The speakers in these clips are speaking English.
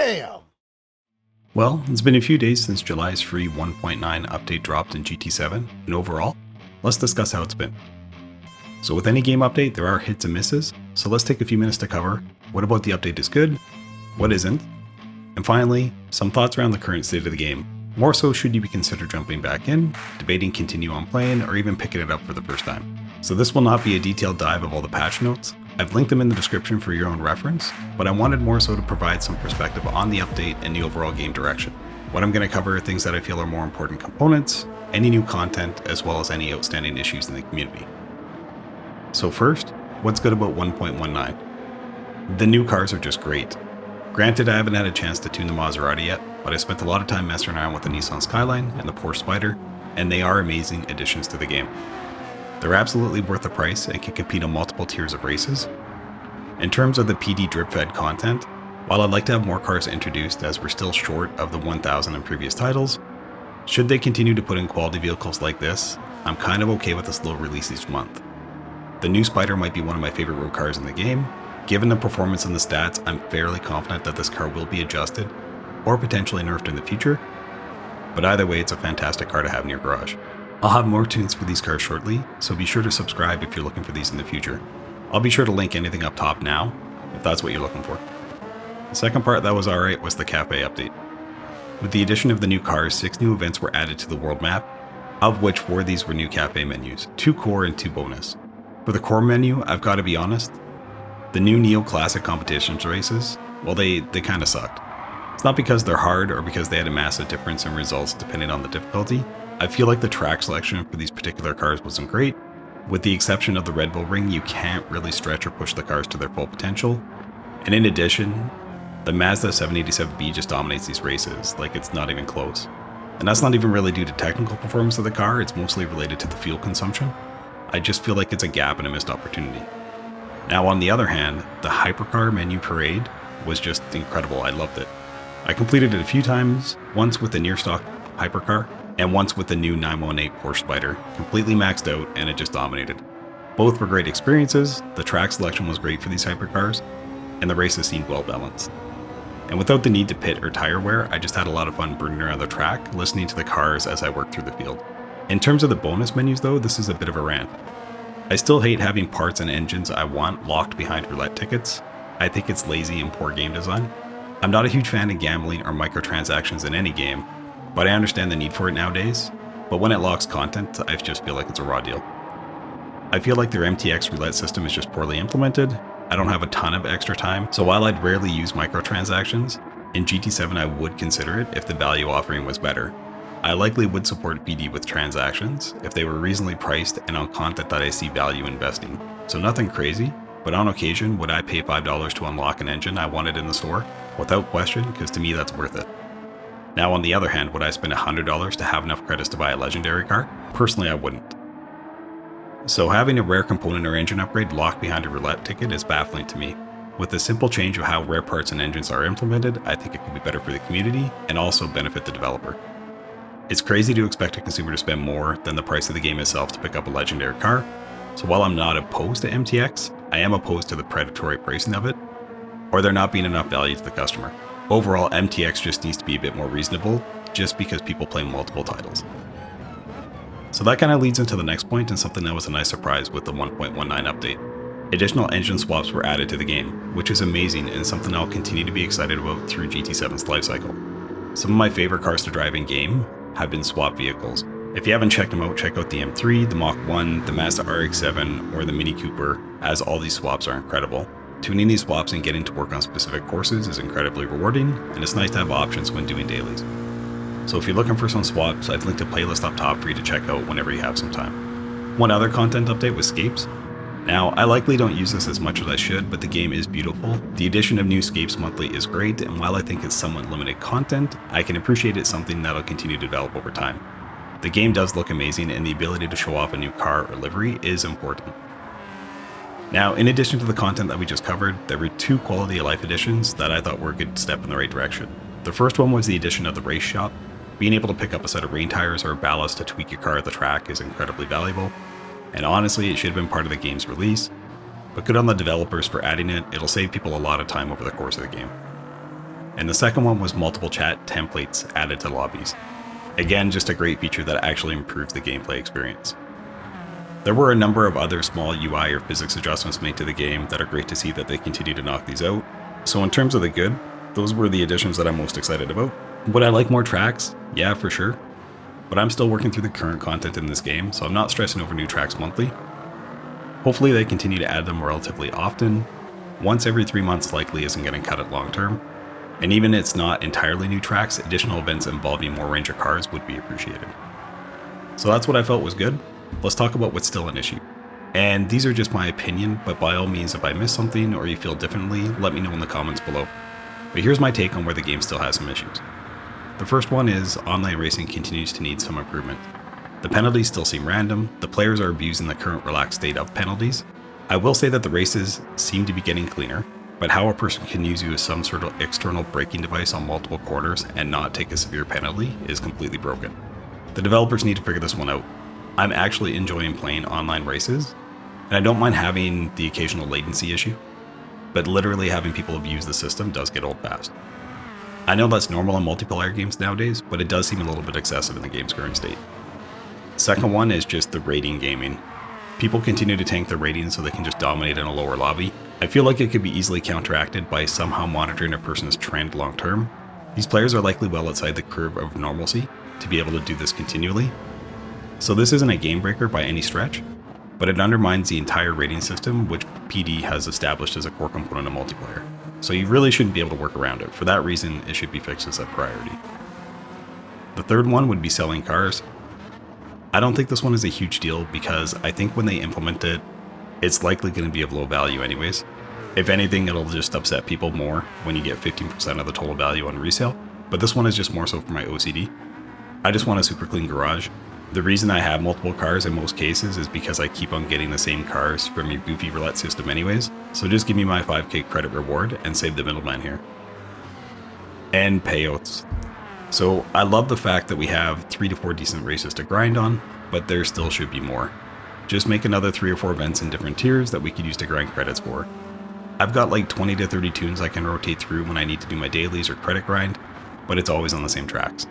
Damn! Well, it's been a few days since July's free 1.9 update dropped in GT7, and overall, let's discuss how it's been. So with any game update, there are hits and misses, so let's take a few minutes to cover what about the update is good, what isn't, and finally, some thoughts around the current state of the game. More so, should you be considered jumping back in, debating continue on playing, or even picking it up for the first time. So this will not be a detailed dive of all the patch notes. I've linked them in the description for your own reference, but I wanted more so to provide some perspective on the update and the overall game direction. What I'm going to cover are things that I feel are more important components, any new content, as well as any outstanding issues in the community. So first, what's good about 1.19? The new cars are just great. Granted, I haven't had a chance to tune the Maserati yet, but I spent a lot of time messing around with the Nissan Skyline and the Porsche Spider, and they are amazing additions to the game. They're absolutely worth the price and can compete on multiple tiers of races. In terms of the PD drip-fed content, while I'd like to have more cars introduced as we're still short of the 1,000 in previous titles, should they continue to put in quality vehicles like this, I'm kind of okay with a slow release each month. The new Spider might be one of my favorite road cars in the game. Given the performance and the stats, I'm fairly confident that this car will be adjusted or potentially nerfed in the future, but either way, it's a fantastic car to have in your garage. I'll have more tunes for these cars shortly, so be sure to subscribe if you're looking for these in the future. I'll be sure to link anything up top now, if that's what you're looking for. The second part that was alright was the cafe update. With the addition of the new cars, 6 new events were added to the world map, of which 4 of these were new cafe menus, 2 core and 2 bonus. For the core menu, I've got to be honest, the new Neo Classic competitions races, well they kinda sucked. It's not because they're hard or because they had a massive difference in results depending on the difficulty. I feel like the track selection for these particular cars wasn't great. With the exception of the Red Bull Ring, you can't really stretch or push the cars to their full potential. And in addition, the Mazda 787B just dominates these races, like it's not even close. And that's not even really due to technical performance of the car, it's mostly related to the fuel consumption. I just feel like it's a gap and a missed opportunity. Now on the other hand, the Hypercar menu parade was just incredible, I loved it. I completed it a few times, once with the near stock Hypercar, and once with the new 918 Porsche Spider, completely maxed out and it just dominated. Both were great experiences, the track selection was great for these hypercars, and the races seemed well balanced. And without the need to pit or tire wear, I just had a lot of fun burning around the track, listening to the cars as I worked through the field. In terms of the bonus menus though, this is a bit of a rant. I still hate having parts and engines I want locked behind roulette tickets. I think it's lazy and poor game design. I'm not a huge fan of gambling or microtransactions in any game, but I understand the need for it nowadays, but when it locks content, I just feel like it's a raw deal. I feel like their MTX roulette system is just poorly implemented. I don't have a ton of extra time, so while I'd rarely use microtransactions, in GT7 I would consider it if the value offering was better. I likely would support PD with transactions if they were reasonably priced and on content that I see value investing. So nothing crazy, but on occasion would I pay $5 to unlock an engine I wanted in the store? Without question, because to me that's worth it. Now on the other hand, would I spend $100 to have enough credits to buy a legendary car? Personally, I wouldn't. So having a rare component or engine upgrade locked behind a roulette ticket is baffling to me. With the simple change of how rare parts and engines are implemented, I think it could be better for the community and also benefit the developer. It's crazy to expect a consumer to spend more than the price of the game itself to pick up a legendary car, so while I'm not opposed to MTX, I am opposed to the predatory pricing of it, or there not being enough value to the customer. Overall, MTX just needs to be a bit more reasonable, just because people play multiple titles. So that kind of leads into the next point and something that was a nice surprise with the 1.19 update. Additional engine swaps were added to the game, which is amazing and something I'll continue to be excited about through GT7's lifecycle. Some of my favorite cars to drive in game have been swap vehicles. If you haven't checked them out, check out the M3, the Mach 1, the Mazda RX-7, or the Mini Cooper, as all these swaps are incredible. Tuning these swaps and getting to work on specific courses is incredibly rewarding, and it's nice to have options when doing dailies. So if you're looking for some swaps, I've linked a playlist up top for you to check out whenever you have some time. One other content update was Scapes. Now, I likely don't use this as much as I should, but the game is beautiful. The addition of new Scapes monthly is great, and while I think it's somewhat limited content, I can appreciate it something that'll continue to develop over time. The game does look amazing, and the ability to show off a new car or livery is important. Now, in addition to the content that we just covered, there were 2 quality of life additions that I thought were a good step in the right direction. The first one was the addition of the race shop. Being able to pick up a set of rain tires or a ballast to tweak your car at the track is incredibly valuable, and honestly it should have been part of the game's release, but good on the developers for adding it. It'll save people a lot of time over the course of the game. and the second one was multiple chat templates added to lobbies. Again, just a great feature that actually improves the gameplay experience. There were a number of other small UI or physics adjustments made to the game that are great to see that they continue to knock these out. So in terms of the good, those were the additions that I'm most excited about. Would I like more tracks? Yeah, for sure. But I'm still working through the current content in this game, so I'm not stressing over new tracks monthly. Hopefully they continue to add them relatively often. Once every 3 months likely isn't going to cut it long term. And even if it's not entirely new tracks, additional events involving more Ranger cars would be appreciated. So that's what I felt was good. Let's talk about what's still an issue. And these are just my opinion, but by all means, if I missed something or you feel differently, let me know in the comments below. But here's my take on where the game still has some issues. The first one is online racing continues to need some improvement. The penalties still seem random, the players are abusing the current relaxed state of penalties. I will say that the races seem to be getting cleaner, but how a person can use you as some sort of external braking device on multiple corners and not take a severe penalty is completely broken. The developers need to figure this one out. I'm actually enjoying playing online races, and I don't mind having the occasional latency issue, but literally having people abuse the system does get old fast. I know that's normal in multiplayer games nowadays, but it does seem a little bit excessive in the game's current state. Second one is just the rating gaming. People continue to tank their ratings so they can just dominate in a lower lobby. I feel like it could be easily counteracted by somehow monitoring a person's trend long term. These players are likely well outside the curve of normalcy to be able to do this continually. So this isn't a game breaker by any stretch, but it undermines the entire rating system which PD has established as a core component of multiplayer. So you really shouldn't be able to work around it. For that reason, it should be fixed as a priority. The third one would be selling cars. I don't think this one is a huge deal because I think when they implement it, it's likely going to be of low value anyways. If anything, it'll just upset people more when you get 15% of the total value on resale, but this one is just more so for my OCD. I just want a super clean garage. The reason I have multiple cars in most cases is because I keep on getting the same cars from your goofy roulette system anyways, so just give me my 5k credit reward and save the middleman here. And payouts. So I love the fact that we have 3 to 4 decent races to grind on, but there still should be more. Just make another 3 or 4 events in different tiers that we could use to grind credits for. I've got like 20 to 30 tunes I can rotate through when I need to do my dailies or credit grind, but it's always on the same tracks.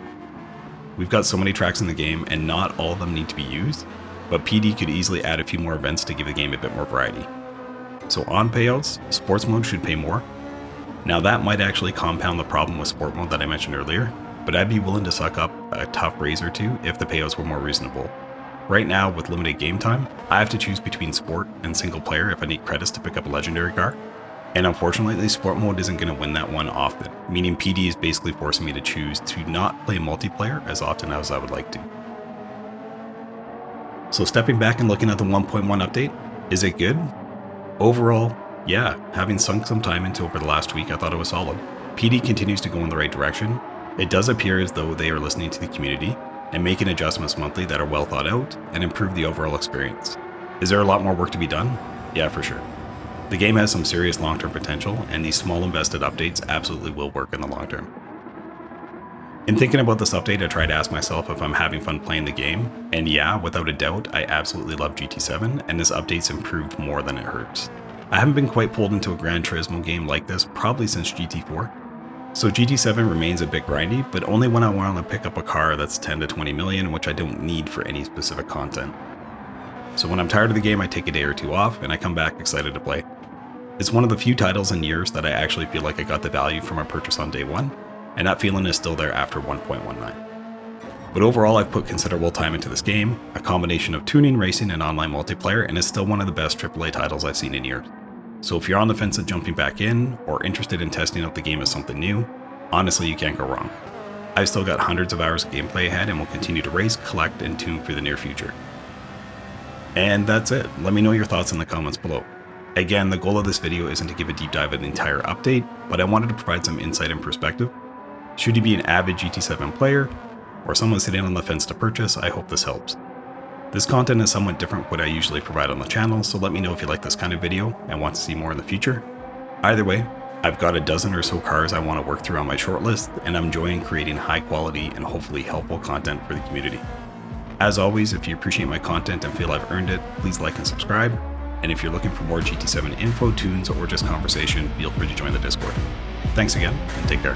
We've got so many tracks in the game and not all of them need to be used, but PD could easily add a few more events to give the game a bit more variety. So on payouts, sports mode should pay more. Now that might actually compound the problem with sport mode that I mentioned earlier, but I'd be willing to suck up a tough raise or two if the payouts were more reasonable. Right now, with limited game time, I have to choose between sport and single player if I need credits to pick up a legendary car. And unfortunately, sport mode isn't going to win that one often, meaning PD is basically forcing me to choose to not play multiplayer as often as I would like to. So stepping back and looking at the 1.1 update, is it good? Overall, yeah, having sunk some time into over the last week, I thought it was solid. PD continues to go in the right direction. It does appear as though they are listening to the community and making adjustments monthly that are well thought out and improve the overall experience. Is there a lot more work to be done? Yeah, for sure. The game has some serious long-term potential, and these small invested updates absolutely will work in the long term. In thinking about this update, I try to ask myself if I'm having fun playing the game, and yeah, without a doubt, I absolutely love GT7, and this update's improved more than it hurts. I haven't been quite pulled into a Gran Turismo game like this probably since GT4, so GT7 remains a bit grindy, but only when I want to pick up a car that's 10 to 20 million, which I don't need for any specific content. So when I'm tired of the game, I take a day or two off, and I come back excited to play. It's one of the few titles in years that I actually feel like I got the value from my purchase on day one, and that feeling is still there after 1.19. But overall, I've put considerable time into this game, a combination of tuning, racing, and online multiplayer, and it's still one of the best AAA titles I've seen in years. So if you're on the fence of jumping back in, or interested in testing out the game as something new, honestly, you can't go wrong. I've still got hundreds of hours of gameplay ahead and will continue to race, collect, and tune for the near future. And that's it. Let me know your thoughts in the comments below. Again, the goal of this video isn't to give a deep dive of the entire update, but I wanted to provide some insight and perspective. Should you be an avid GT7 player, or someone sitting on the fence to purchase, I hope this helps. This content is somewhat different from what I usually provide on the channel, so let me know if you like this kind of video and want to see more in the future. Either way, I've got a dozen or so cars I want to work through on my shortlist, and I'm enjoying creating high quality and hopefully helpful content for the community. As always, if you appreciate my content and feel I've earned it, please like and subscribe. And if you're looking for more GT7 info, tunes, or just conversation, feel free to join the Discord. Thanks again, and take care.